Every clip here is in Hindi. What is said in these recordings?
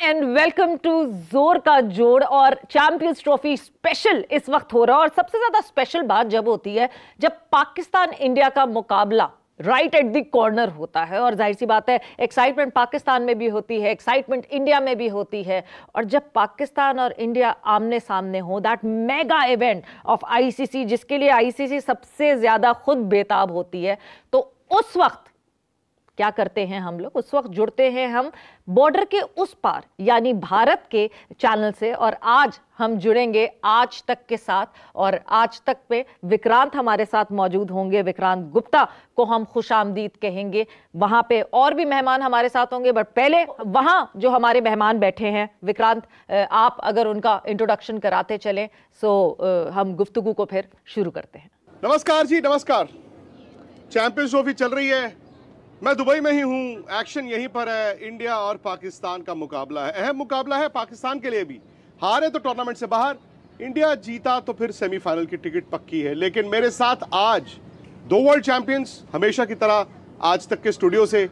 एंड वेलकम टू जोर का जोड़। और चैंपियंस ट्रॉफी स्पेशल इस वक्त हो रहा है और सबसे ज्यादा स्पेशल बात जब होती है जब पाकिस्तान इंडिया का मुकाबला राइट एट द कॉर्नर होता है। और जाहिर सी बात है एक्साइटमेंट पाकिस्तान में भी होती है, एक्साइटमेंट इंडिया में भी होती है। और जब पाकिस्तान और इंडिया आमने सामने हो, that mega event of ICC, जिसके लिए आईसीसी सबसे ज्यादा खुद बेताब होती है, तो उस वक्त क्या करते हैं हम लोग? उस वक्त जुड़ते हैं हम बॉर्डर के उस पार यानी भारत के चैनल से। और आज हम जुड़ेंगे आज तक के साथ, और आज तक पे विक्रांत हमारे साथ मौजूद होंगे। विक्रांत गुप्ता को हम खुशामदीद कहेंगे। वहां पे और भी मेहमान हमारे साथ होंगे, बट पहले वहां जो हमारे मेहमान बैठे हैं, विक्रांत आप अगर उनका इंट्रोडक्शन कराते चलें सो हम गुफ्तगू को फिर शुरू करते हैं। नमस्कार जी, नमस्कार। चैंपियंस ट्रॉफी चल रही है, मैं दुबई में ही हूँ, एक्शन यहीं पर है। इंडिया और पाकिस्तान का मुकाबला है, अहम मुकाबला है पाकिस्तान के लिए भी। हारे तो टूर्नामेंट से बाहर, इंडिया जीता तो फिर सेमीफाइनल की टिकट पक्की है। लेकिन मेरे साथ आज दो वर्ल्ड चैंपियंस, हमेशा की तरह आज तक के स्टूडियो से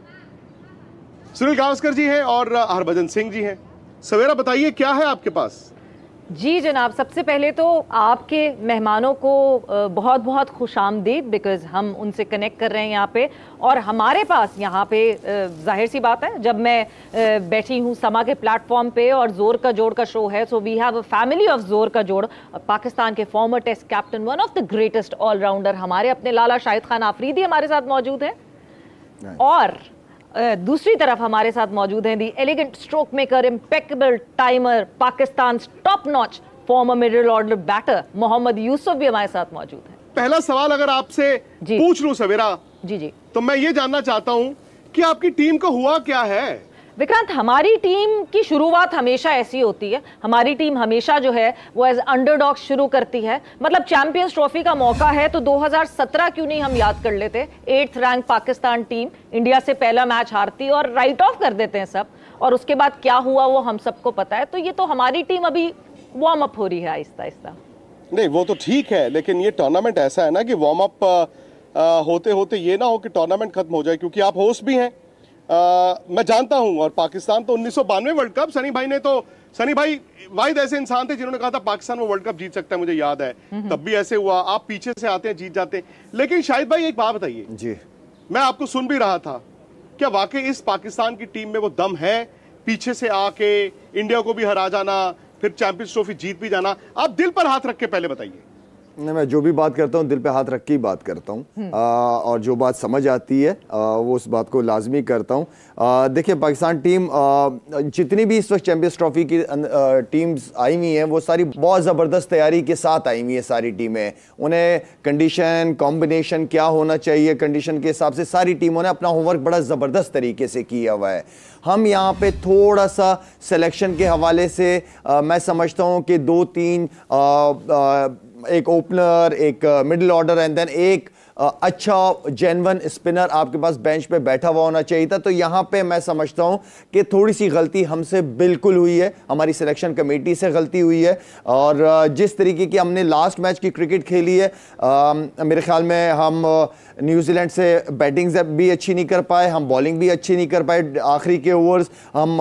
सुनील गावस्कर जी हैं और हरभजन सिंह जी हैं। सवेरा बताइए क्या है आपके पास? जी जनाब, सबसे पहले तो आपके मेहमानों को बहुत बहुत खुशामदीद, बिकॉज हम उनसे कनेक्ट कर रहे हैं यहाँ पे। और हमारे पास यहाँ पे जाहिर सी बात है, जब मैं बैठी हूँ समा के प्लेटफॉर्म पे और जोर का जोड़ का शो है, so we have a family of जोर का जोड़। पाकिस्तान के former test captain, one of the greatest allrounder हमारे अपने लाला शाहिद खान आफरीदी हमारे साथ मौजूद है। और दूसरी तरफ हमारे साथ मौजूद हैं the elegant stroke maker, impeccable timer, Pakistan top notch former middle order batter Mohammad Yousuf भी हमारे साथ मौजूद हैं। पहला सवाल अगर आपसे पूछ लूं सवेरा, जी, तो मैं ये जानना चाहता हूं कि आपकी टीम को हुआ क्या है? विक्रांत, हमारी टीम की शुरुआत हमेशा ऐसी होती है। हमारी टीम हमेशा जो है वो एज अंडरडॉग शुरू करती है। मतलब चैंपियंस ट्रॉफी का मौका है तो 2017 क्यों नहीं हम याद कर लेते। 8th rank Pakistan team India से पहला मैच हारती और राइट ऑफ कर देते हैं सब, और उसके बाद क्या हुआ वो हम सबको पता है। तो ये तो हमारी टीम अभी वार्म अप हो रही है आहिस्ता आहिस्ता। नहीं वो तो ठीक है, लेकिन ये टूर्नामेंट ऐसा है ना कि वार्म अप होते होते ये ना हो कि टूर्नामेंट खत्म हो जाए, क्योंकि आप होस्ट भी हैं। मैं जानता हूं, और पाकिस्तान तो 1992 वर्ल्ड कप, सनी भाई वाहिद ऐसे इंसान थे जिन्होंने कहा था पाकिस्तान वो वर्ल्ड कप जीत सकता है, मुझे याद है। तब भी ऐसे हुआ, आप पीछे से आते हैं जीत जाते हैं। लेकिन शाहिद भाई एक बात बताइए जी, मैं आपको सुन भी रहा था, क्या वाकई इस पाकिस्तान की टीम में वो दम है पीछे से आके इंडिया को भी हरा जाना, फिर चैंपियंस ट्रॉफी जीत भी जाना? आप दिल पर हाथ रख के पहले बताइए। नहीं, मैं जो भी बात करता हूँ दिल पे हाथ रख के ही बात करता हूँ, और जो बात समझ आती है वो उस बात को लाजमी करता हूँ। देखिए, पाकिस्तान टीम जितनी भी इस वक्त चैंपियंस ट्रॉफी की टीम्स आई हुई हैं वो सारी बहुत ज़बरदस्त तैयारी के साथ आई हुई हैं। सारी टीमें, उन्हें कंडीशन कॉम्बिनेशन क्या होना चाहिए, कंडीशन के हिसाब से सारी टीमों ने अपना होमवर्क बड़ा ज़बरदस्त तरीके से किया हुआ है। हम यहाँ पे थोड़ा सा सिलेक्शन के हवाले से मैं समझता हूँ कि 2-3 एक ओपनर, एक मिडिल ऑर्डर एंड देन एक अच्छा जेन्युइन स्पिनर आपके पास बेंच पे बैठा हुआ होना चाहिए था। तो यहाँ पे मैं समझता हूँ कि थोड़ी सी गलती हमसे बिल्कुल हुई है, हमारी सिलेक्शन कमेटी से गलती हुई है। और जिस तरीके की हमने लास्ट मैच की क्रिकेट खेली है, मेरे ख्याल में हम न्यूजीलैंड से बैटिंग भी अच्छी नहीं कर पाए, हम बॉलिंग भी अच्छी नहीं कर पाए। आखिरी के ओवर्स हम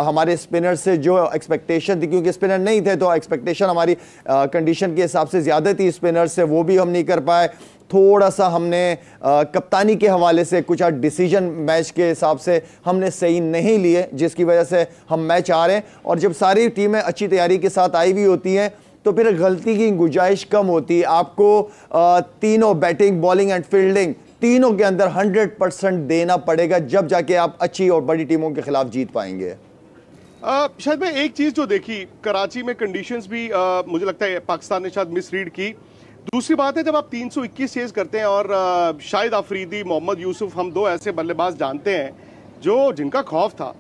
हमारे स्पिनर से जो एक्सपेक्टेशन थी, क्योंकि स्पिनर नहीं थे तो एक्सपेक्टेशन हमारी कंडीशन के हिसाब से ज़्यादा थी स्पिनर से, वो भी हम नहीं कर पाए। थोड़ा सा हमने कप्तानी के हवाले से कुछ डिसीजन मैच के हिसाब से हमने सही नहीं लिए, जिसकी वजह से हम मैच आ रहे हैं। और जब सारी टीमें अच्छी तैयारी के साथ आई हुई होती हैं तो फिर गलती की गुंजाइश कम होती है। आपको तीनों बैटिंग, बॉलिंग एंड फील्डिंग तीनों के अंदर 100% देना पड़ेगा, जब जाके आप अच्छी और बड़ी टीमों के खिलाफ जीत पाएंगे। शायद मैं एक चीज जो देखी, कराची में कंडीशंस भी मुझे लगता है पाकिस्तान ने शायद मिसरीड की। दूसरी बात है, जब आप 321 चेज करते हैं और शाहिद आफरीदी, मोहम्मद यूसुफ, हम दो ऐसे बल्लेबाज जानते हैं जो जिनका खौफ था।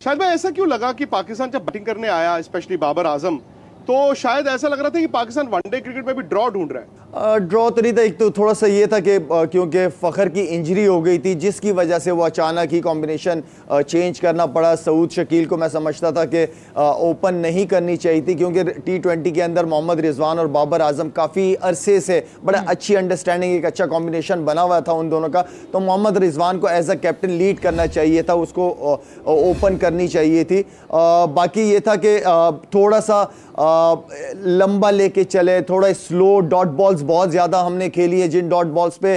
शायद मैं ऐसा क्यों लगा कि पाकिस्तान जब बैटिंग करने आया, स्पेशली बाबर आजम, तो शायद ऐसा लग रहा था कि पाकिस्तान वनडे क्रिकेट में भी ड्रॉ ढूंढ रहा है। ड्रॉ तो नहीं था, एक तो थोड़ा सा ये था कि क्योंकि फ़खर की इंजरी हो गई थी जिसकी वजह से वो अचानक ही कॉम्बिनेशन चेंज करना पड़ा। सऊद शकील को मैं समझता था कि ओपन नहीं करनी चाहिए थी, क्योंकि T20 के अंदर मोहम्मद रिजवान और बाबर आजम काफ़ी अरसे से बड़ा अच्छी अंडरस्टैंडिंग, एक अच्छा कॉम्बिनेशन बना हुआ था उन दोनों का। तो मोहम्मद रिजवान को एज अ कैप्टन लीड करना चाहिए था, उसको ओपन करनी चाहिए थी। बाकी ये था कि थोड़ा सा लंबा लेके चले, थोड़ा स्लो, डॉट बॉल्स बहुत ज़्यादा हमने खेली है, जिन डॉट बॉल्स पे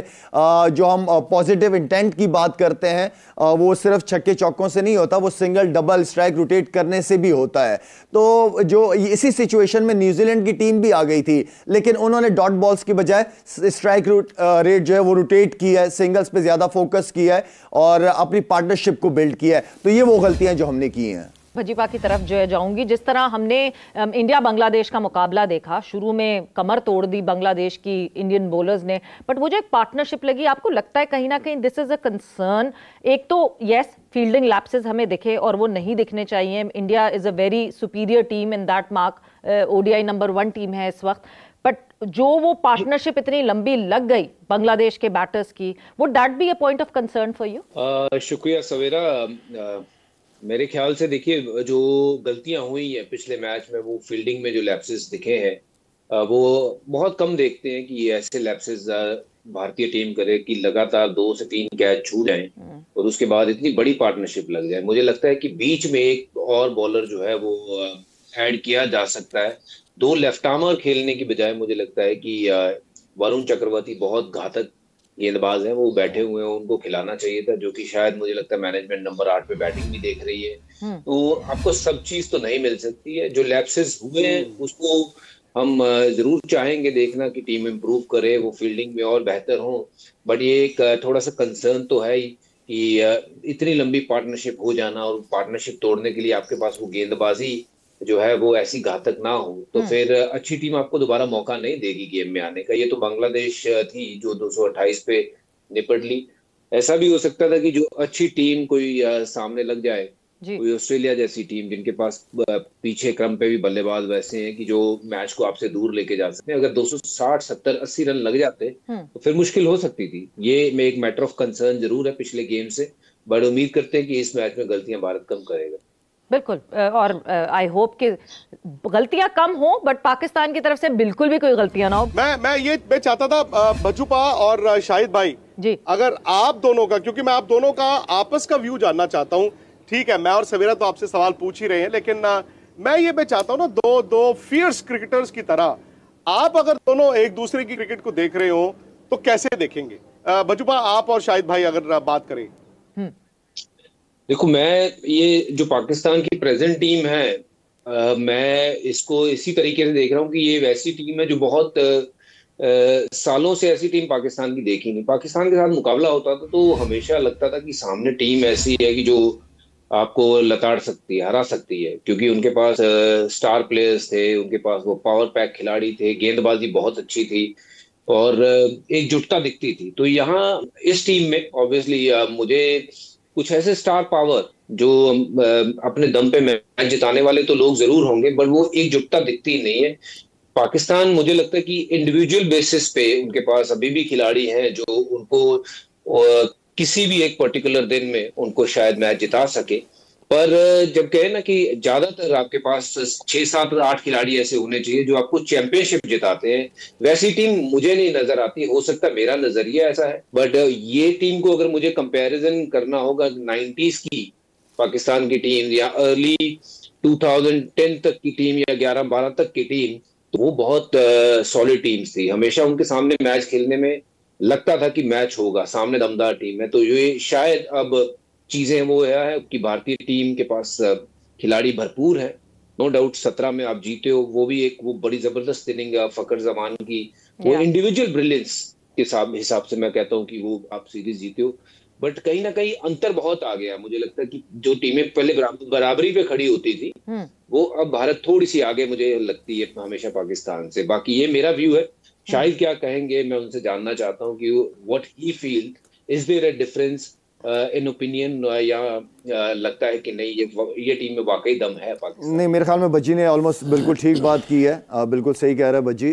जो हम पॉजिटिव इंटेंट की बात करते हैं वो सिर्फ छक्के चौकों से नहीं होता, वो सिंगल डबल स्ट्राइक रोटेट करने से भी होता है। तो जो इसी सिचुएशन में न्यूजीलैंड की टीम भी आ गई थी, लेकिन उन्होंने डॉट बॉल्स की बजाय स्ट्राइक रेट जो है वो रोटेट किया है, सिंगल्स पे ज़्यादा फोकस किया है और अपनी पार्टनरशिप को बिल्ड किया है। तो ये वो गलतियां जो हमने की हैं। भजीपा की तरफ जो है जाऊंगी। जिस तरह हमने इंडिया बांग्लादेश का मुकाबला देखा, शुरू में कमर तोड़ दी बांग्लादेश की इंडियन बॉलर्स ने, बट वो जो एक पार्टनरशिप लगी, आपको लगता है कहीं ना कहीं दिस इज अ कंसर्न? एक तो यस, फील्डिंग लैप्सेस हमें दिखे और वो नहीं दिखने चाहिए। India is a very superior team in that mark, ODI number 1 team है इस वक्त, बट जो वो पार्टनरशिप इतनी लंबी लग गई बांग्लादेश के बैटर्स की, would that be a point of concern for you? शुक्रिया सवेरा। मेरे ख्याल से देखिए, जो गलतियां हुई हैं पिछले मैच में, वो फील्डिंग में जो लैप्सेस दिखे हैं वो बहुत कम देखते हैं कि ये ऐसे लैप्सेस भारतीय टीम करे कि लगातार 2 से 3 कैच छूट जाएं और उसके बाद इतनी बड़ी पार्टनरशिप लग जाए। मुझे लगता है कि बीच में एक और बॉलर जो है वो ऐड किया जा सकता है। 2 लेफ्ट आर्मर खेलने की बजाय मुझे लगता है कि वरुण चक्रवर्ती बहुत घातक गेंदबाज हैं, वो बैठे हुए हैं, उनको खिलाना चाहिए था, जो कि शायद मुझे लगता है मैनेजमेंट नंबर 8 पे बैटिंग भी देख रही है। तो आपको सब चीज तो नहीं मिल सकती है। जो लैप्सेस हुए हैं उसको हम जरूर चाहेंगे देखना कि टीम इंप्रूव करे, वो फील्डिंग में और बेहतर हो। बट ये एक थोड़ा सा कंसर्न तो है ही कि इतनी लंबी पार्टनरशिप हो जाना और पार्टनरशिप तोड़ने के लिए आपके पास वो गेंदबाजी जो है वो ऐसी घातक ना हो, तो फिर अच्छी टीम आपको दोबारा मौका नहीं देगी गेम में आने का। ये तो बांग्लादेश थी जो 228 पे निपट ली। ऐसा भी हो सकता था कि जो अच्छी टीम कोई सामने लग जाए, कोई ऑस्ट्रेलिया जैसी टीम जिनके पास पीछे क्रम पे भी बल्लेबाज वैसे हैं कि जो मैच को आपसे दूर लेके जा सकते हैं। अगर 260, 70, 80 रन लग जाते तो फिर मुश्किल हो सकती थी। ये एक मैटर ऑफ कंसर्न जरूर है पिछले गेम से, बट उम्मीद करते हैं कि इस मैच में गलतियां भारत कम करेगा। बिल्कुल, और आई होप कि गलतियां कम हो, बट पाकिस्तान की तरफ से बिल्कुल भी कोई गलतियां ना हो। मैं चाहता था भज्जूपा और शाहिद भाई जी, अगर आप दोनों का, क्योंकि मैं आप दोनों का आपस का व्यू जानना चाहता हूं। ठीक है, मैं और सवेरा तो आपसे सवाल पूछ ही रहे हैं, लेकिन मैं ये चाहता हूं ना, दो फियर्स क्रिकेटर्स की तरह आप अगर दोनों एक दूसरे की क्रिकेट को देख रहे हो तो कैसे देखेंगे? भज्जूपा, आप और शाहिद भाई अगर बात करें। देखो, मैं ये जो पाकिस्तान की प्रेजेंट टीम है मैं इसको इसी तरीके से देख रहा हूँ कि ये वैसी टीम है जो बहुत सालों से ऐसी टीम पाकिस्तान की देखी नहीं। पाकिस्तान के साथ मुकाबला होता था तो हमेशा लगता था कि सामने टीम ऐसी है कि जो आपको लताड़ सकती है, हरा सकती है, क्योंकि उनके पास स्टार प्लेयर्स थे, उनके पास वो पावर पैक खिलाड़ी थे, गेंदबाजी बहुत अच्छी थी और एकजुटता दिखती थी। तो यहाँ इस टीम में ऑब्वियसली मुझे कुछ ऐसे स्टार पावर जो अपने दम पे मैच जिताने वाले तो लोग जरूर होंगे, बट वो एकजुटता दिखती नहीं है। पाकिस्तान, मुझे लगता है कि इंडिविजुअल बेसिस पे उनके पास अभी भी खिलाड़ी हैं जो उनको किसी भी एक पर्टिकुलर दिन में उनको शायद मैच जिता सके। पर जब कहे ना कि ज्यादातर आपके पास 6, 7, 8 खिलाड़ी ऐसे होने चाहिए जो आपको चैंपियनशिप जिताते हैं, वैसी टीम मुझे नहीं नजर आती। हो सकता है मेरा नजरिया ऐसा है, बट ये टीम को अगर मुझे कंपैरिजन करना होगा 90s की पाकिस्तान की टीम या अर्ली 2010 तक की टीम या 11-12 तक की टीम, तो वो बहुत सॉलिड टीम्स थी। हमेशा उनके सामने मैच खेलने में लगता था कि मैच होगा, सामने दमदार टीम है। तो ये शायद अब चीजें वो है कि भारतीय टीम के पास खिलाड़ी भरपूर है, नो डाउट। 17 में आप जीते हो, वो भी एक वो बड़ी जबरदस्त इनिंग फखर जमान की, वो इंडिविजुअल ब्रिलियंस के हिसाब से मैं कहता हूं कि वो आप सीरीज जीते हो। बट कहीं ना कहीं अंतर बहुत आ गया। मुझे लगता है कि जो टीमें पहले बराबरी पे खड़ी होती थी वो अब भारत थोड़ी सी आगे मुझे लगती है हमेशा पाकिस्तान से। बाकी ये मेरा व्यू है, शायद क्या कहेंगे, मैं उनसे जानना चाहता हूँ कि what he feel, is there a difference in opinion या लगता है कि नहीं ये टीम में वाकई दम है पाकिस्तान। नहीं, मेरे ख्याल में बज्जी ने ऑलमोस्ट बिल्कुल ठीक बात की है, बिल्कुल सही कह रहा है बज्जी।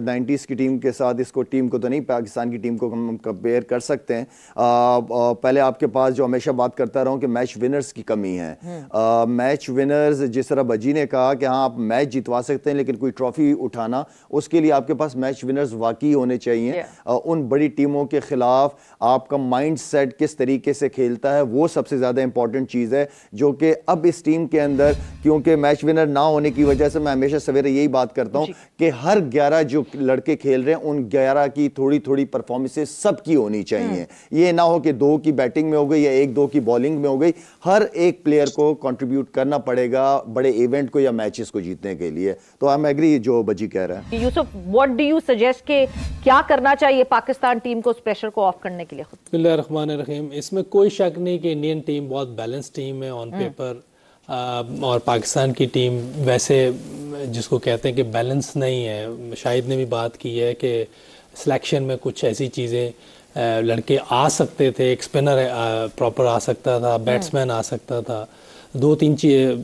90s की टीम के साथ इसको टीम को तो नहीं, पाकिस्तान की टीम को हम कंपेयर कर सकते हैं। पहले आपके पास जो हमेशा बात करता रहा हूँ कि मैच विनर्स की कमी है। मैच विनर्स, जिस तरह बज्जी ने कहा कि हाँ आप मैच जितवा सकते हैं लेकिन कोई ट्रॉफी उठाना, उसके लिए आपके पास मैच विनर्स वाकई होने चाहिए। उन बड़ी टीमों के खिलाफ आपका माइंड सेट किस तरीके से खेलता है वो सबसे ज़्यादा इंपॉर्टेंट चीज़ है, जो कि अब इस टीम के अंदर, क्योंकि मैच विनर ना होने की वजह से मैं हमेशा सवेरे यही बात करता हूं कि हर 11 जो लड़के खेल रहे हैं उन 11 की थोड़ी थोड़ी परफॉर्मेंसेस सबकी होनी चाहिए। ये ना हो कि 2 की बैटिंग में हो गई या 1-2 की बॉलिंग में हो गई। हर एक प्लेयर को कंट्रीब्यूट करना पड़ेगा बड़े इवेंट को या मैचेस को जीतने के लिए। तो आई एम एग्री जो बजी कह रहा है। Yusuf, what do you suggest कि क्या करना चाहिए पाकिस्तान टीम को उस प्रेशर को ऑफ करने के लिए? बिस्मिल्लाहिर्रहमानिर्रहीम। इसमें कोई शक नहीं कि इंडियन टीम बहुत बैलेंस टीम है ऑन पेपर, और पाकिस्तान की टीम वैसे जिसको कहते हैं कि बैलेंस नहीं है। शाहिद ने भी बात की है कि सिलेक्शन में कुछ ऐसी चीज़ें लड़के आ सकते थे, एक स्पिनर प्रॉपर आ सकता था, बैट्समैन आ सकता था, 2-3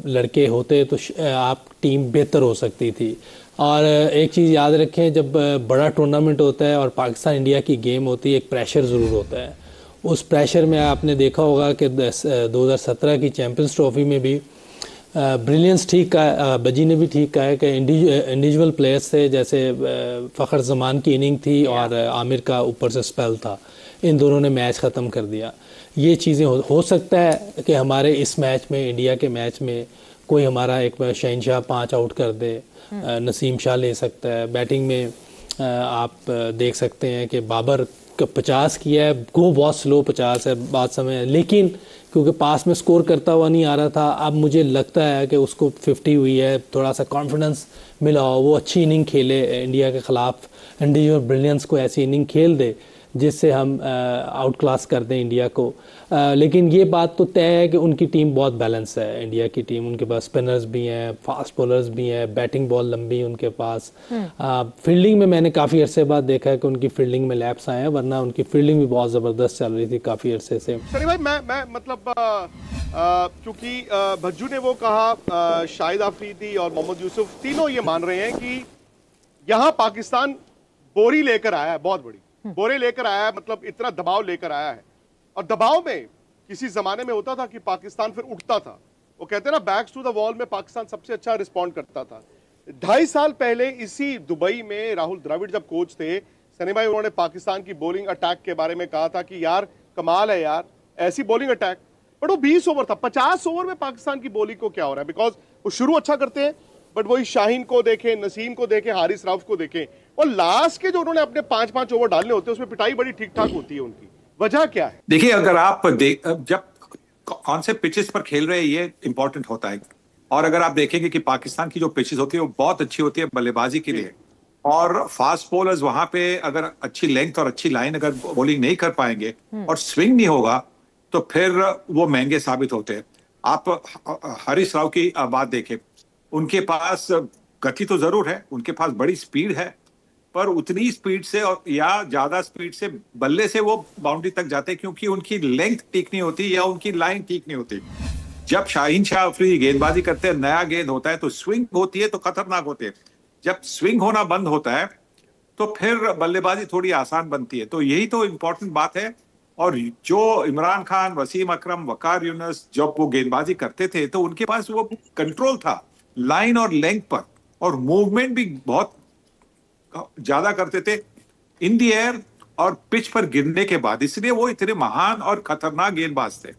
लड़के होते तो आप टीम बेहतर हो सकती थी। और एक चीज़ याद रखें, जब बड़ा टूर्नामेंट होता है और पाकिस्तान इंडिया की गेम होती है, एक प्रेशर ज़रूर होता है। उस प्रेशर में आपने देखा होगा कि 2017 की चैम्पियंस ट्रॉफी में भी ब्रिलियंस ठीक का, बजी ने भी ठीक कहा है कि इंडिविजुअल प्लेयर्स थे, जैसे फ़खर जमान की इनिंग थी और आमिर का ऊपर से स्पेल था, इन दोनों ने मैच ख़त्म कर दिया। ये चीज़ें हो सकता है कि हमारे इस मैच में, इंडिया के मैच में, कोई हमारा एक शहनशाह 5 आउट कर दे, नसीम शाह ले सकता है। बैटिंग में आप देख सकते हैं कि बाबर 50 किया है, गो बहुत स्लो 50 है बात समय, लेकिन क्योंकि पास में स्कोर करता हुआ नहीं आ रहा था, अब मुझे लगता है कि उसको 50 हुई है, थोड़ा सा कॉन्फिडेंस मिला हो, वो अच्छी इनिंग खेले इंडिया के ख़िलाफ़, इंडिविजुअल ब्रिलियंस को ऐसी इनिंग खेल दे जिससे हम आउट क्लास कर दें इंडिया को। लेकिन ये बात तो तय है कि उनकी टीम बहुत बैलेंस है, इंडिया की टीम। उनके पास स्पिनर्स भी हैं, फास्ट बॉलर्स भी हैं, बैटिंग बॉल लंबी है उनके पास। फील्डिंग में मैंने काफ़ी अरसे बाद देखा है कि उनकी फील्डिंग में लैप्स आए हैं, वरना उनकी फील्डिंग भी बहुत ज़बरदस्त चल रही थी काफ़ी अरसे से। सनी भाई, मैं मतलब क्योंकि भज्जू ने वो कहा, शाहिद आफरीदी और मोहम्मद यूसुफ तीनों ये मान रहे हैं कि यहाँ पाकिस्तान बोरी लेकर आया है, बहुत बड़ी बोरे लेकर आया है, मतलब इतना दबाव लेकर आया है। और दबाव में किसी जमाने में होता था कि पाकिस्तान फिर उठता था। वो कहते हैं ना, बैक्स टू द वॉल में पाकिस्तान सबसे अच्छा रिस्पॉन्ड करता था। 2.5 साल पहले इसी दुबई में राहुल द्रविड़ जब कोच थे, सनी भाई, उन्होंने पाकिस्तान की बॉलिंग अटैक के बारे में कहा था कि यार कमाल है यार, ऐसी बॉलिंग अटैक। बट वो 20 ओवर था, 50 ओवर में पाकिस्तान की बॉलिंग को क्या हो रहा है? बिकॉज वो शुरू अच्छा करते हैं, बट वही शाहीन को देखें, नसीम को देखें, हारिस रऊफ को देखें, और लास्ट के जो उन्होंने अपने 5-5 ओवर डालने होते हैं उसमें पिटाई बड़ी ठीक ठाक होती है उनकी। वजह क्या है? देखिए, अगर आप जब कौन से पिचेस पर खेल रहे हैं ये इंपॉर्टेंट होता है। और अगर आप देखेंगे कि पाकिस्तान की जो पिचेस होती है वो बहुत अच्छी होती है बल्लेबाजी के लिए, और फास्ट बॉलर्स वहां पे अगर अच्छी लेंथ और अच्छी लाइन अगर बॉलिंग नहीं कर पाएंगे और स्विंग नहीं होगा तो फिर वो महंगे साबित होते हैं। आप हारिस राव की बात देखें, उनके पास गति तो जरूर है, उनके पास बड़ी स्पीड है, पर उतनी स्पीड से और या ज्यादा स्पीड से बल्ले से वो बाउंड्री तक जाते क्योंकि उनकी लेंथ ठीक नहीं होती या उनकी लाइन ठीक नहीं होती। जब शाहीन शाह अफरीदी गेंदबाजी करते हैं, नया गेंद होता है तो स्विंग होती है तो खतरनाक होते हैं। जब स्विंग होना बंद होता है तो फिर बल्लेबाजी थोड़ी आसान बनती है। तो यही तो इम्पोर्टेंट बात है। और जो इमरान खान, वसीम अकरम, वकार यूनुस जब वो गेंदबाजी करते थे तो उनके पास वो कंट्रोल था लाइन और लेंथ पर, और मूवमेंट भी बहुत ज्यादा करते थे इन दी एयर और पिच पर गिरने के बाद, इसलिए वो इतने महान और खतरनाक गेंदबाज थे।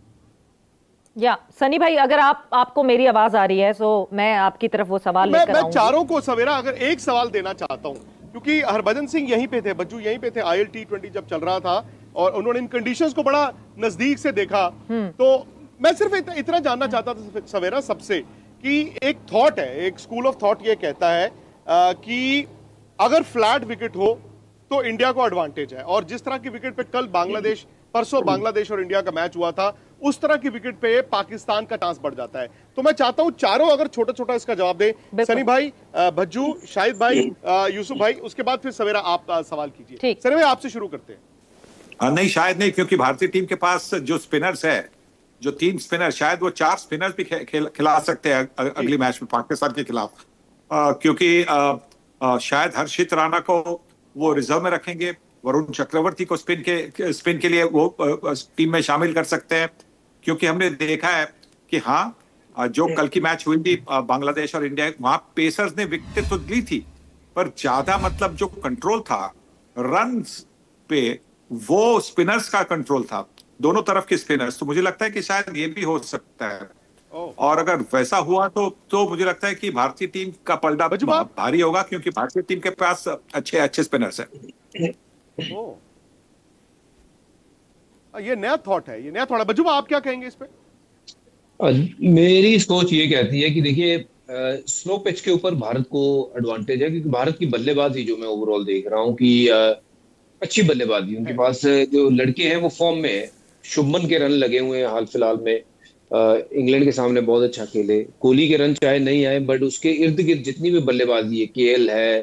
या सनी भाई, अगर आपको मेरी आवाज आ रही है तो मैं आपकी तरफ वो सवाल लेकर आऊंगी। मैं चारों को सवेरा अगर एक सवाल देना चाहता हूं, क्योंकि हरभजन सिंह यहीं पे थे, बज्जू यहीं पे थे, IL T20 जब चल रहा था और उन्होंने इन कंडीशंस को बड़ा नजदीक से देखा। तो मैं सिर्फ इतना जानना चाहता था सवेरा सबसे कि एक थॉट है, एक स्कूल ऑफ थॉट ये कहता है कि अगर फ्लैट विकेट हो तो इंडिया को एडवांटेज है, और जिस तरह की विकेट पे कल बांग्लादेश, परसों बांग्लादेश और इंडिया का मैच हुआ था, उस तरह की विकेट पे पाकिस्तान का चांस बढ़ जाता है। तो मैं चाहता हूं चारों अगर छोटा छोटा इसका जवाब दे, सनी भाई, भज्जू, शाहिद भाई, यूसुफ भाई, उसके बाद फिर सवेरा आप सवाल कीजिए। सनी भाई, आपसे शुरू करते हैं। नहीं, शायद नहीं, क्योंकि भारतीय टीम के पास जो स्पिनर्स है, जो 3 स्पिनर, शायद वो 4 स्पिनर भी खिला सकते हैं अगली मैच में पाकिस्तान के खिलाफ, क्योंकि शायद हर्षित राणा को वो रिजर्व में रखेंगे, वरुण चक्रवर्ती को स्पिन के लिए वो टीम में शामिल कर सकते हैं, क्योंकि हमने देखा है कि हाँ, जो कल की मैच हुई थी बांग्लादेश और इंडिया, वहां पेसर्स ने विकेट तो ली थी, पर ज्यादा मतलब जो कंट्रोल था रन्स पे वो स्पिनर्स का कंट्रोल था, दोनों तरफ के स्पिनर्स। तो मुझे लगता है कि शायद ये भी हो सकता है, और अगर वैसा हुआ तो मुझे लगता है कि भारतीय टीम का पलड़ा भारी होगा, क्योंकि भारतीय टीम के पास अच्छे स्पिनर्स हैं। ये नया थॉट है, बजुबा आप क्या कहेंगे इस पे? मेरी सोच ये कहती है कि देखिए, स्लो पिच के ऊपर भारत को एडवांटेज है, क्योंकि भारत की बल्लेबाजी जो मैं ओवरऑल देख रहा हूँ कि अच्छी बल्लेबाजी उनके पास, जो लड़के हैं वो फॉर्म में है। शुभमन के रन लगे हुए हैं हाल फिलहाल में, इंग्लैंड के सामने बहुत अच्छा खेले। कोहली के रन चाहे नहीं आए, बट उसके इर्द गिर्द जितनी भी बल्लेबाजी है, केएल है,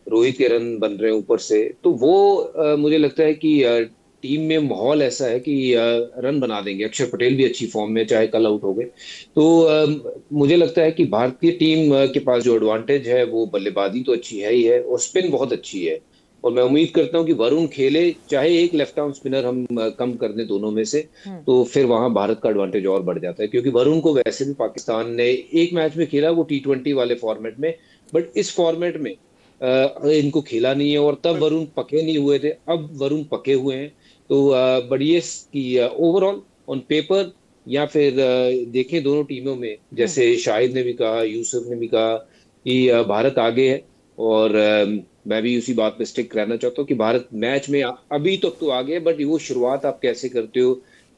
रोहित के रन बन रहे हैं ऊपर से, तो वो मुझे लगता है कि टीम में माहौल ऐसा है कि रन बना देंगे। अक्षर पटेल भी अच्छी फॉर्म में, चाहे कल आउट हो गए। तो मुझे लगता है कि भारतीय टीम के पास जो एडवांटेज है वो बल्लेबाजी तो अच्छी है ही है, और स्पिन बहुत अच्छी है। और मैं उम्मीद करता हूं कि वरुण खेले, चाहे एक लेफ्ट आर्म स्पिनर हम कम कर दें दोनों में से, तो फिर वहां भारत का एडवांटेज और बढ़ जाता है, क्योंकि वरुण को वैसे भी पाकिस्तान ने एक मैच में खेला, वो T20 वाले फॉर्मेट में, बट इस फॉर्मेट में इनको खेला नहीं है, और तब वरुण पके नहीं हुए थे, अब वरुण पके हुए हैं। तो बढ़िए कि ओवरऑल ऑन पेपर या फिर देखें दोनों टीमों में, जैसे शाहिद ने भी कहा, यूसुफ ने भी कहा कि भारत आगे है, और मैं भी उसी बात पे स्टिक रहना चाहता हूँ कि भारत मैच में अभी तक तो आगे है, बट वो शुरुआत आप कैसे करते हो,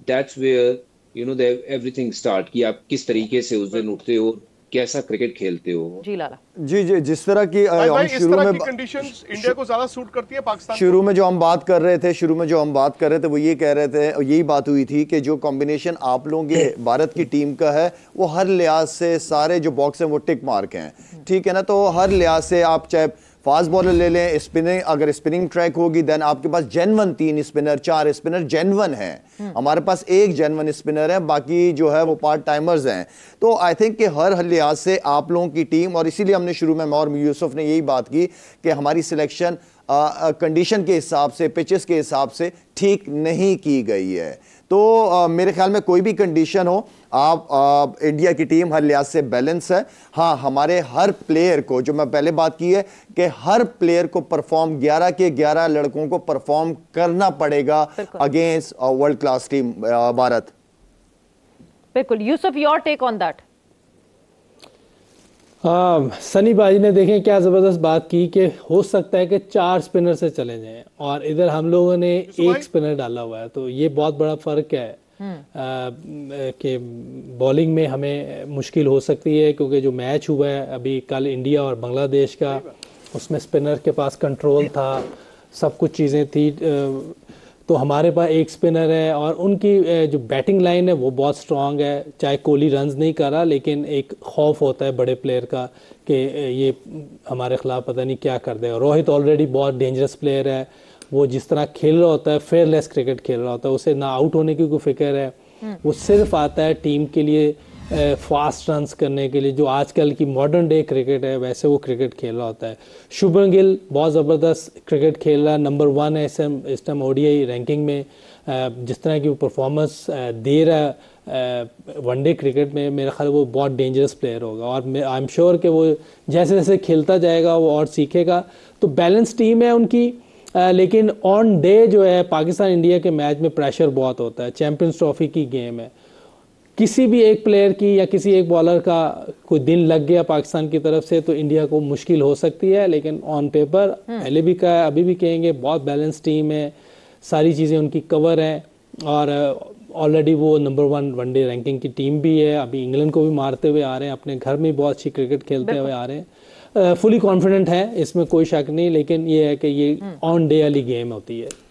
that's where you know everything start, कि आप किस तरीके से उस दिन उठते हो, कैसा क्रिकेट खेलते हो। जी लाला जी, जिस तरह की शुरू में कंडीशंस इंडिया को ज्यादा सूट करती है पाकिस्तान। शुरू में जो हम बात कर रहे थे वो ये कह रहे थे, यही बात हुई थी कि जो कॉम्बिनेशन आप लोगों के भारत की टीम का है वो हर लिहाज से सारे जो बॉक्स हैं वो टिक मार्क हैं, ठीक है ना। तो हर लिहाज से आप चाहे फास्ट बॉलर ले लें, स्पिनिंग, अगर स्पिनिंग ट्रैक होगी देन आपके पास जेन्युइन 3 स्पिनर 4 स्पिनर जेन्युइन हैं। हमारे पास एक जेन्युइन स्पिनर है, बाकी जो है वो पार्ट टाइमर्स हैं। तो आई थिंक कि हर लिहाज से आप लोगों की टीम, और इसीलिए हमने शुरू में, मैं और यूसुफ ने यही बात की कि हमारी सिलेक्शन कंडीशन के हिसाब से, पिचेस के हिसाब से ठीक नहीं की गई है। तो मेरे ख्याल में कोई भी कंडीशन हो, आप इंडिया की टीम हर लिहाज से बैलेंस है। हाँ, हमारे हर प्लेयर को, जो मैं पहले बात की है कि हर प्लेयर को परफॉर्म, 11 के 11 लड़कों को परफॉर्म करना पड़ेगा against world class team Bharat. बिल्कुल। Yousuf, your take on that. Sunny बाजी ने देखें क्या ज़बरदस्त बात की कि हो सकता है कि 4 स्पिनर से चले जाएं, और इधर हम लोगों ने एक स्पिनर डाला हुआ है, तो ये बहुत बड़ा फ़र्क है कि बॉलिंग में हमें मुश्किल हो सकती है, क्योंकि जो मैच हुआ है अभी कल इंडिया और बांग्लादेश का, उसमें स्पिनर के पास कंट्रोल था, सब कुछ चीज़ें थी, तो हमारे पास एक स्पिनर है, और उनकी जो बैटिंग लाइन है वो बहुत स्ट्रांग है। चाहे कोहली रन्स नहीं कर रहा, लेकिन एक खौफ होता है बड़े प्लेयर का कि ये हमारे खिलाफ पता नहीं क्या कर देगा। रोहित ऑलरेडी बहुत डेंजरस प्लेयर है, वो जिस तरह खेल रहा होता है, फेयरलेस क्रिकेट खेल रहा होता है, उसे ना आउट होने की कोई फिक्र है, वो सिर्फ आता है टीम के लिए फास्ट रन्स करने के लिए, जो आजकल की मॉडर्न डे क्रिकेट है वैसे वो क्रिकेट खेल रहा होता है। शुभमन गिल बहुत ज़बरदस्त क्रिकेट खेल रहा है, नंबर 1 है इस टाइम ODI रैंकिंग में। जिस तरह की वो परफॉर्मेंस दे रहा है वनडे क्रिकेट में, मेरा ख्याल वो बहुत डेंजरस प्लेयर होगा, और आई एम श्योर कि वो जैसे जैसे खेलता जाएगा वो और सीखेगा। तो बैलेंस टीम है उनकी, लेकिन ऑन डे जो है पाकिस्तान इंडिया के मैच में प्रेशर बहुत होता है। चैंपियंस ट्रॉफी की गेम है, किसी भी एक प्लेयर की या किसी एक बॉलर का कोई दिन लग गया पाकिस्तान की तरफ से तो इंडिया को मुश्किल हो सकती है, लेकिन ऑन पेपर पहले भी कहा, अभी भी कहेंगे, बहुत बैलेंस टीम है, सारी चीज़ें उनकी कवर हैं, और ऑलरेडी वो नंबर 1 वनडे रैंकिंग की टीम भी है। अभी इंग्लैंड को भी मारते हुए आ रहे हैं, अपने घर में बहुत अच्छी क्रिकेट खेलते हुए आ रहे हैं। फुली कॉन्फिडेंट है, इसमें कोई शक नहीं, लेकिन ये है कि ये ऑन डे वाली गेम होती है।